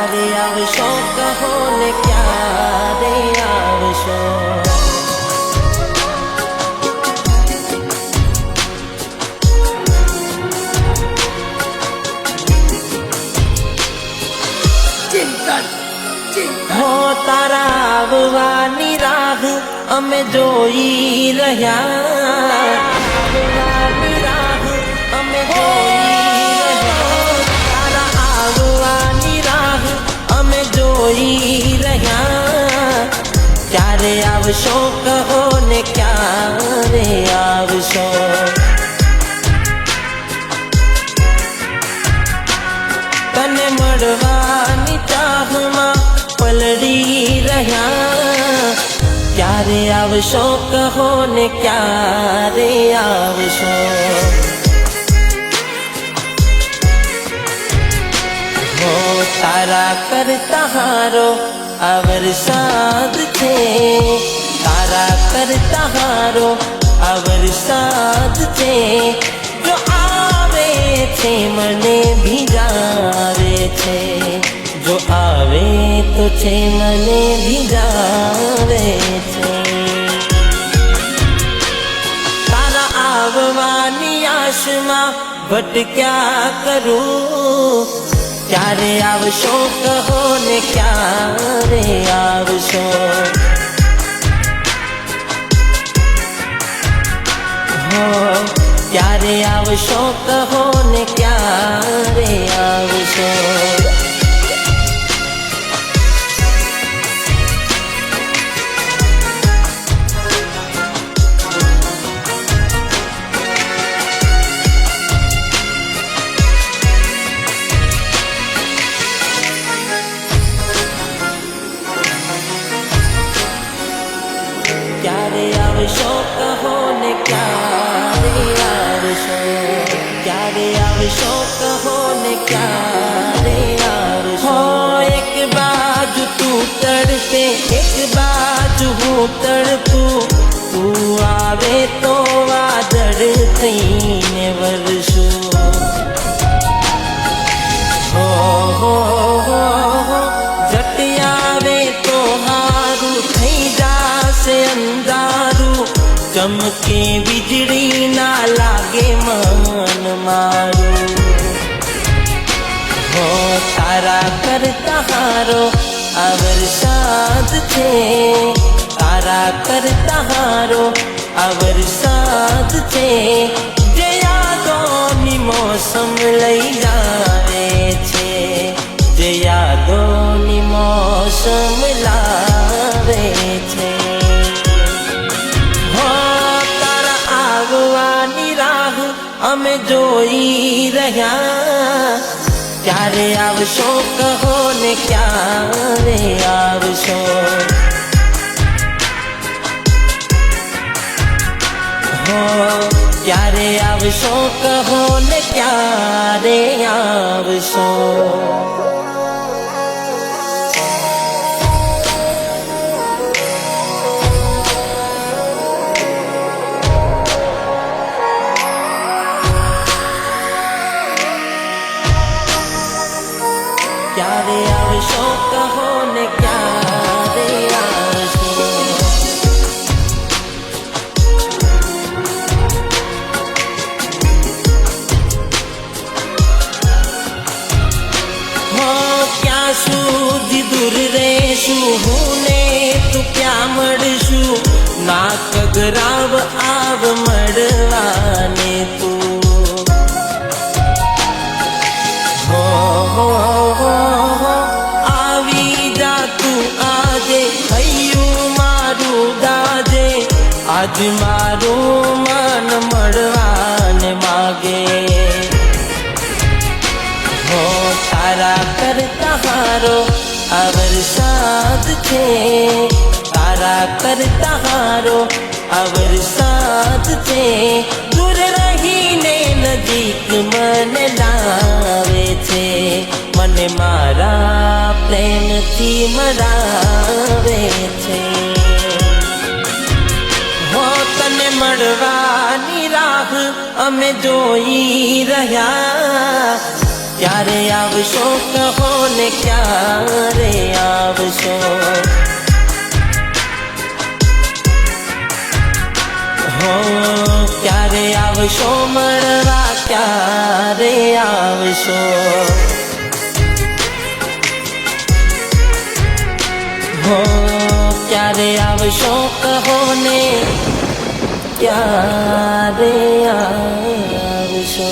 ક્યારે આવશો કહો ને ક્યારે આવશો હો તારા આવવાની રાહ અમે જોઈ રહ્યા આવવાની રાહ અમે જોઈ રહ્યા તારા આવવાની રાહ અમે જોઈ રહ્યા ક્યારે આવશો કહો ને ક્યારે આવશો તને મળવાની ચાહમાં પલળી રહ્યા ક્યારે આવશો કહો ને ક્યારે આવશો હો તારા કરતા હારો આ વરસાદ છે તારા કરતા હારો આ વરસાદ છે જો આવે છે મને ભીજાવે છે જો આવે તો છે મને ભીજાવે છે તારા આવવાની આશમાં ભટક્યા કરું ક્યારે આવશો કહો ને ક્યારે આવશો હો ક્યારે આવશો કહો ને ક્યારે આવશો ક્યારે આવશો કહો ને ક્યારે આવશો ક્યારે આવશો કહો ને ક્યારે આવશો એક બાજુ તું તડપે એક બાજુ હું તડપું તું આવે તો વાદળ થઈને વરસું જટ આવે તો હારું થઈ જાશે અંધારું ચમકે વીજળી ના લાગે મન મારું હો તારા કરતા હારો આ વરસાદ છે તારા કરતા હારો આ વરસાદ છે જે યાદોની મોસમ લઈ જાવે છે જે યાદોની મોસમ લાવે છે હો તારા આવવાની રાહ અમે જોઈ રહ્યા ક્યારે આવશો કહો ને ક્યારે આવશો હો ક્યારે આવશો કહો ને ક્યારે આવશો ક્યારે આવશો કહો ને ક્યારે આવશો હો ક્યાં સુધી દૂર રહેશું હું ને તું ક્યાં મળશું ના કગરાવ આવ મળવાને તું આવી જા તું આજે થયું મારું દાજે આજ મારું મન મળવાને માગે હો તારા કરતા હારો આ વરસાદ છે તારા કરતા હારો આ વરસાદ છે દૂર રહીને નજીક મને લાવે છે મને મારા પ્રેમથી મરાવે છે હો તને મળવાની રાહ અમે જોઈ રહ્યા ક્યારે આવશો કહો ને ક્યારે આવશો હો ક્યારે આવશો મળવા ક્યારે આવશો હો ક્યારે આવશો કહો ને ક્યારે આવશો